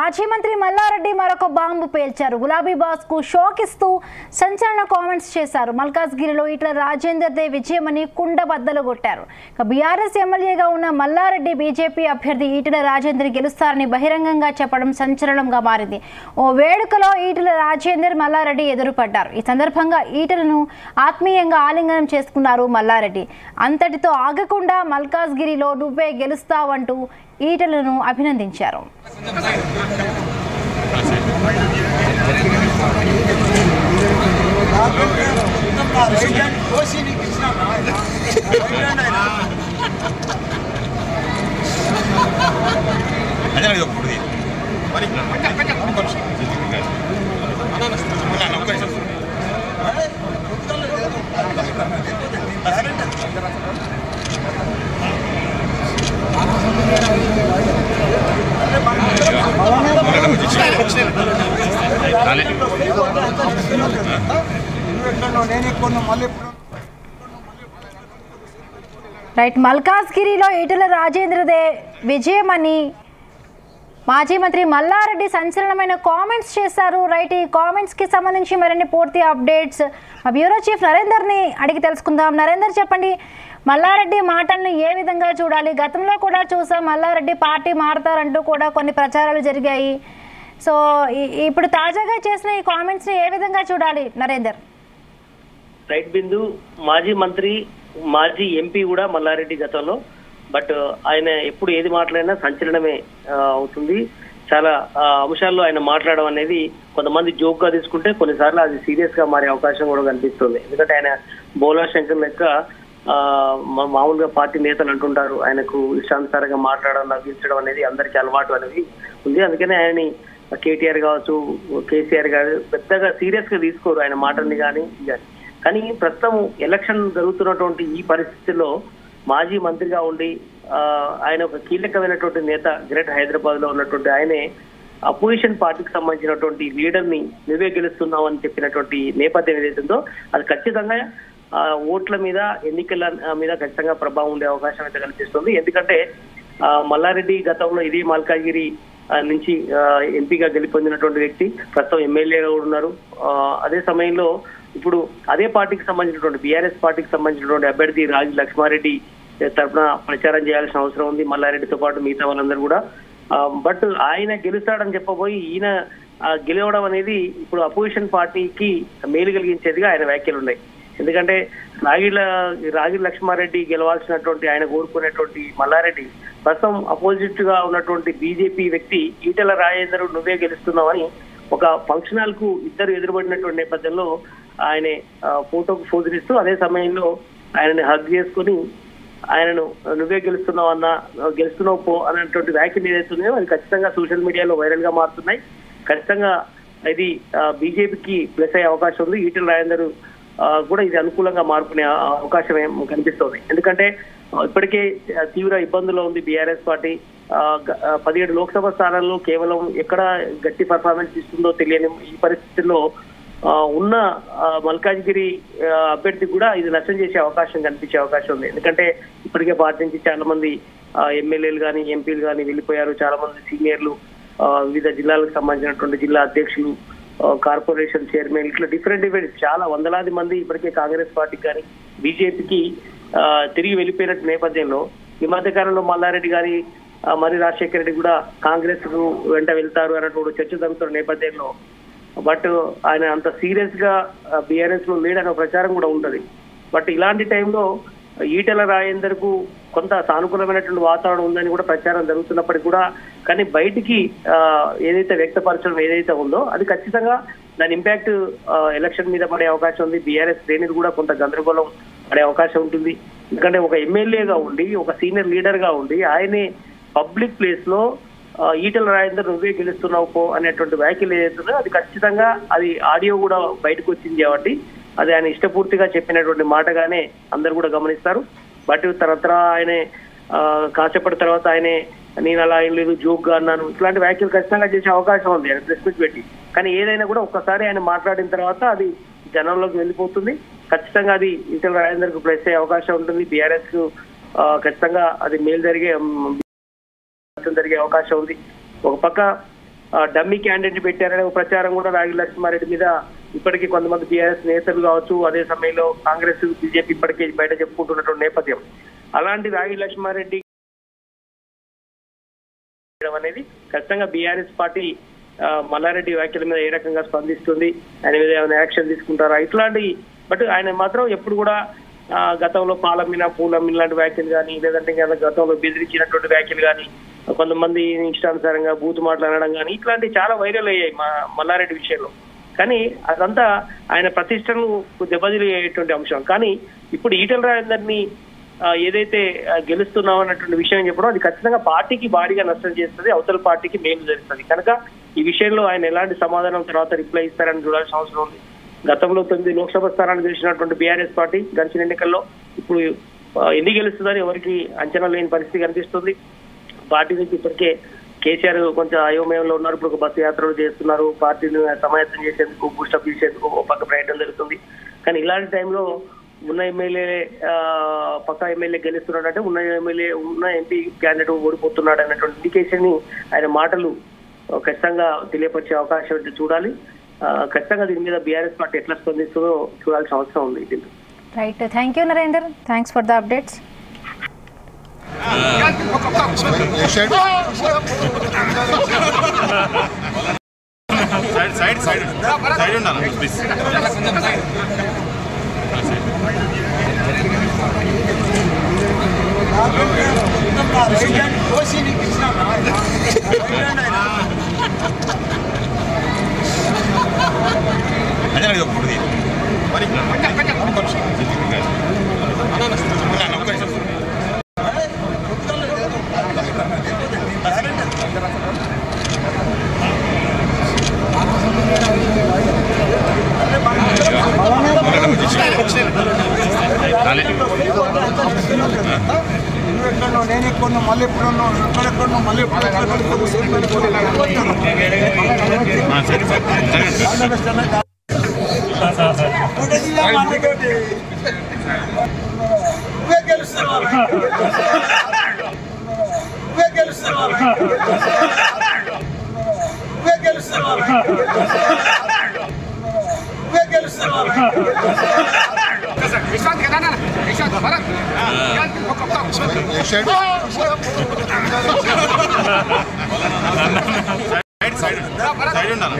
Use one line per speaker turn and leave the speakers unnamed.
మాజీ మంత్రి మల్లారెడ్డి మరొక బాంబు పేల్చారు. గులాబీ బాస్ కు షాక్ ఇస్తూ సంచలన కామెంట్స్ చేశారు. మల్కాజ్గిరిలో ఈటెల రాజేందర్ దే విజయమని కుండబద్దలు కొట్టారు. బీఆర్ఎస్ ఎమ్మెల్యేగా ఉన్న మల్లారెడ్డి బీజేపీ అభ్యర్థి ఈటెల రాజేందర్ గెలుస్తారని బహిరంగంగా చెప్పడం సంచలనంగా మారింది. ఓ వేడుకలో ఈటెల రాజేందర్ మల్లారెడ్డి ఎదురుపడ్డారు. ఈ సందర్భంగా ఈటెలను ఆత్మీయంగా ఆలింగనం చేసుకున్నారు మల్లారెడ్డి. అంతటితో ఆగకుండా మల్కాజ్గిరిలో నువ్వే గెలుస్తావంటూ ఈటెలను అభినందించారు. రైట్, మల్కాజ్గిరిలో ఈటెల రాజేంద్రదే విజయమని మాజీ మంత్రి మల్లారెడ్డి సంచలనమైన కామెంట్స్ చేశారు. రైట్, ఈ కామెంట్స్ కి సంబంధించి మరిన్ని పూర్తి అప్డేట్స్ మా బ్యూరో చీఫ్ నరేందర్ని అడిగి తెలుసుకుందాం. నరేందర్, చెప్పండి, మల్లారెడ్డి మాటలను ఏ విధంగా చూడాలి? గతంలో కూడా చూసాం మల్లారెడ్డి పార్టీ మారుతారంటూ కూడా కొన్ని ప్రచారాలు జరిగాయి. సో ఇప్పుడు తాజాగా చేసిన ఈ కామెంట్స్ ని ఏ విధంగా చూడాలి నరేందర్?
రైట్ బిందు, మాజీ మంత్రి మాజీ ఎంపీ కూడా మల్లారెడ్డి గతంలో, బట్ ఆయన ఎప్పుడు ఏది మాట్లాడినా సంచలనమే అవుతుంది. చాలా అంశాల్లో ఆయన మాట్లాడడం అనేది కొంతమంది జోక్ గా తీసుకుంటే కొన్నిసార్లు అది సీరియస్ గా మారే అవకాశం కూడా కనిపిస్తుంది. ఎందుకంటే ఆయన బోలా శంకర్ లెక్క మామూలుగా పార్టీ నేతలు అంటుంటారు ఆయనకు ఇష్టానుసారంగా మాట్లాడడం నవ్వించడం అనేది అందరికీ అలవాటు అనేది ఉంది. అందుకనే ఆయనని కేటీఆర్ కావచ్చు, కేసీఆర్ గారు పెద్దగా సీరియస్ గా తీసుకోరు ఆయన మాటల్ని కానీ. కానీ ప్రస్తుతం ఎలక్షన్ జరుగుతున్నటువంటి ఈ పరిస్థితుల్లో మాజీ మంత్రిగా ఉండి ఆయన ఒక కీలకమైనటువంటి నేత, గ్రేట్ హైదరాబాద్ లో ఉన్నటువంటి ఆయనే అపోజిషన్ పార్టీకి సంబంధించినటువంటి లీడర్ ని నువ్వే గెలుస్తున్నావు అని చెప్పినటువంటి నేపథ్యం ఏదైతుందో అది ఖచ్చితంగా ఓట్ల మీద, ఎన్నికల మీద ఖచ్చితంగా ప్రభావం ఉండే అవకాశం అయితే కనిపిస్తుంది. ఎందుకంటే మల్లారెడ్డి గతంలో ఇదే మల్కాజ్గిరి నుంచి ఎంపీగా గెలుపొందినటువంటి వ్యక్తి, ప్రస్తుతం ఎమ్మెల్యేగా కూడా ఉన్నారు. అదే సమయంలో ఇప్పుడు అదే పార్టీకి సంబంధించినటువంటి బీఆర్ఎస్ పార్టీకి సంబంధించినటువంటి అభ్యర్థి రాజు లక్ష్మారెడ్డి తరఫున ప్రచారం చేయాల్సిన అవసరం ఉంది మల్లారెడ్డితో పాటు మిగతా వాళ్ళందరూ కూడా. బట్ ఆయన గెలుస్తాడని చెప్పబోయి ఈయన గెలవడం అనేది ఇప్పుడు అపోజిషన్ పార్టీకి మేలు కలిగించేదిగా ఆయన వ్యాఖ్యలు ఉన్నాయి. ఎందుకంటే రాగి లక్ష్మారెడ్డి గెలవాల్సినటువంటి ఆయన కోరుకునేటువంటి మల్లారెడ్డి ప్రస్తుతం అపోజిట్ గా ఉన్నటువంటి బీజేపీ వ్యక్తి ఈటెల రాజేందర్ నువ్వే గెలుస్తున్నావని ఒక ఫంక్షన్ హాల్ కు ఇద్దరు ఎదురుపడినటువంటి నేపథ్యంలో ఆయన ఫోటోకు పోజునిస్తూ అదే సమయంలో ఆయనని హగ్ చేసుకుని ఆయనను నువ్వే గెలుస్తున్నావు పో అనేటువంటి వ్యాఖ్యలు ఏదైతున్నాయో అది ఖచ్చితంగా సోషల్ మీడియాలో వైరల్ గా మారుతున్నాయి. ఖచ్చితంగా ఇది బీజేపీకి ప్లస్ అయ్యే అవకాశం ఉంది. ఈటెల రాజేందర్ కూడా ఇది అనుకూలంగా మార్పునే అవకాశం కనిపిస్తోంది. ఎందుకంటే ఇప్పటికే తీవ్ర ఇబ్బందుల్లో ఉంది బీఆర్ఎస్ పార్టీ. 17 లోక్సభ స్థానాల్లో కేవలం ఎక్కడ గట్టి పర్ఫార్మెన్స్ ఇస్తుందో తెలియని ఈ పరిస్థితుల్లో ఉన్న మల్కాజ్గిరి అభ్యర్థి కూడా ఇది నష్టం చేసే అవకాశం కనిపించే అవకాశం ఉంది. ఎందుకంటే ఇప్పటికే పార్టీ నుంచి చాలా మంది ఎమ్మెల్యేలు కానీ, ఎంపీలు కానీ వెళ్ళిపోయారు. చాలా మంది సీనియర్లు, వివిధ జిల్లాలకు సంబంధించినటువంటి జిల్లా అధ్యక్షులు, కార్పొరేషన్ చైర్మన్, ఇట్లా డిఫరెంట్ చాలా వందలాది మంది ఇప్పటికే కాంగ్రెస్ పార్టీకి కానీ బీజేపీకి తిరిగి వెళ్ళిపోయినట్టు నేపథ్యంలో ఈ మధ్య కాలంలో మల్లారెడ్డి గారి మరి రాజశేఖర రెడ్డి కూడా కాంగ్రెస్ కు వెంట వెళ్తారు అన్నటువంటి చర్చ జరుగుతున్న నేపథ్యంలో, బట్ ఆయన అంత సీరియస్ గా బీఆర్ఎస్ లో లేడనే ప్రచారం కూడా ఉంటది. బట్ ఇలాంటి టైంలో ఈటెల రాజేందర్ కు కొంత సానుకూలమైనటువంటి వాతావరణం ఉందని కూడా ప్రచారం జరుగుతున్నప్పటికీ కూడా కానీ బయటికి ఏదైతే వ్యక్తపరచడం ఏదైతే ఉందో అది ఖచ్చితంగా దాని ఇంపాక్ట్ ఎలక్షన్ మీద పడే అవకాశం ఉంది. బీఆర్ఎస్ శ్రేణులు కూడా కొంత గందరగోళం పడే అవకాశం ఉంటుంది. ఎందుకంటే ఒక ఎమ్మెల్యేగా ఉండి, ఒక సీనియర్ లీడర్ గా ఉండి ఆయనే పబ్లిక్ ప్లేస్ లో ఈటెల రాజేందర్ నువ్వే గెలుస్తున్నావు పో అనేటువంటి వ్యాఖ్యలు ఏదైతుందో అది ఖచ్చితంగా అది ఆడియో కూడా బయటకు వచ్చింది కాబట్టి అది ఆయన ఇష్టపూర్తిగా చెప్పినటువంటి మాటగానే అందరు కూడా గమనిస్తారు. బట్ తర్వాత ఆయనే కాసేపటి తర్వాత ఆయనే నేను అలా ఏం లేదు జోక్ గా అన్నాను ఇట్లాంటి వ్యాఖ్యలు ఖచ్చితంగా చేసే అవకాశం ఉంది ఆయన ప్రెస్ మీట్ పెట్టి. కానీ ఏదైనా కూడా ఒక్కసారి ఆయన మాట్లాడిన తర్వాత అది జనంలోకి వెళ్ళిపోతుంది. ఖచ్చితంగా అది ఈటెల రాజేందర్ కు ప్లస్ అయ్యే అవకాశం ఉంటుంది. బీఆర్ఎస్ కు ఖచ్చితంగా అది మేలు జరిగే అవకాశం ఉంది. ఒక పక్క డమ్మీ క్యాండిడేట్ పెట్టారనే ప్రచారం కూడా రాగి లక్ష్మారెడ్డి మీద ఇప్పటికీ కొంతమంది టీఆర్ఎస్ నేతలు కావచ్చు, అదే సమయంలో కాంగ్రెస్ బీజేపీ ఇప్పటికే బయట చెప్పుకుంటున్నటువంటి నేపథ్యం. అలాంటి రాగి లక్ష్మారెడ్డి అనేది ఖచ్చితంగా బీఆర్ఎస్ పార్టీ మల్లారెడ్డి వ్యాఖ్యల మీద ఏ రకంగా స్పందిస్తుంది, ఆయన మీద ఏమైనా యాక్షన్ తీసుకుంటారా ఇట్లాంటి. బట్ ఆయన మాత్రం ఎప్పుడు కూడా గతంలో పాలమ్మిన పూలమ్మిన లాంటి వ్యాఖ్యలు కానీ, లేదంటే గతంలో బెదిరించినటువంటి వ్యాఖ్యలు కానీ, కొంతమంది ఇష్టానుసారంగా బూతు మాట్లాడడం కానీ ఇట్లాంటివి చాలా వైరల్ అయ్యాయి మల్లారెడ్డి విషయంలో. కానీ అదంతా ఆయన ప్రతిష్టను దెబ్బతిలేటువంటి అంశం. కానీ ఇప్పుడు ఈటెల రాజేందర్ని ఏదైతే గెలుస్తున్నాం అన్నటువంటి విషయం చెప్పడం అది ఖచ్చితంగా పార్టీకి భారీగా నష్టం చేస్తుంది, అవతల పార్టీకి మేలు జరుగుతుంది. కనుక ఈ విషయంలో ఆయన ఎలాంటి సమాధానం తర్వాత రిప్లై ఇస్తారని చూడాల్సిన అవసరం ఉంది. గతంలో 9 లోక్సభ స్థానాలు గెలిచినటువంటి బీఆర్ఎస్ పార్టీ గడిచిన ఎన్నికల్లో ఇప్పుడు ఎన్ని గెలుస్తుందని ఎవరికి అంచనా లేని పరిస్థితి కనిపిస్తుంది. పార్టీ నుంచి ఇప్పటికే కేసీఆర్ కొంచెం అయోమయంలో ఉన్నారు. ఇప్పుడు ఒక బస్సు యాత్రలు చేస్తున్నారు, పార్టీని సమాయత్తం చేసేందుకు, బూస్టప్ చేసేందుకు ఒక పక్క ప్రయత్నం జరుగుతుంది. కానీ ఇలాంటి టైంలో ఉన్న ఎమ్మెల్యే పక్క ఎమ్మెల్యే గెలుస్తున్నాడంటే ఉన్న ఎంపీ క్యాండిడేట్ ఓడిపోతున్నాడు అన్నటువంటి ఇండికేషన్ ని ఆయన మాటలు ఖచ్చితంగా తెలియపరిచే అవకాశం ఉంటే చూడాలి. ఖచ్చితంగా దీని మీద బీఆర్ఎస్ పార్టీ ఎట్లా స్పందిస్తుందో చూడాల్సిన అవసరం ఉంది.
Right, thank you Narender, thanks for the updates.
నేను ఎక్కువ మళ్ళీ ఎప్పుడున్నా ఎక్కడెక్కడున్నా మళ్ళీ
విశ్వాంత్ కదా విశ్వాంత్ భరత్ సైడ్ ఉండాలి.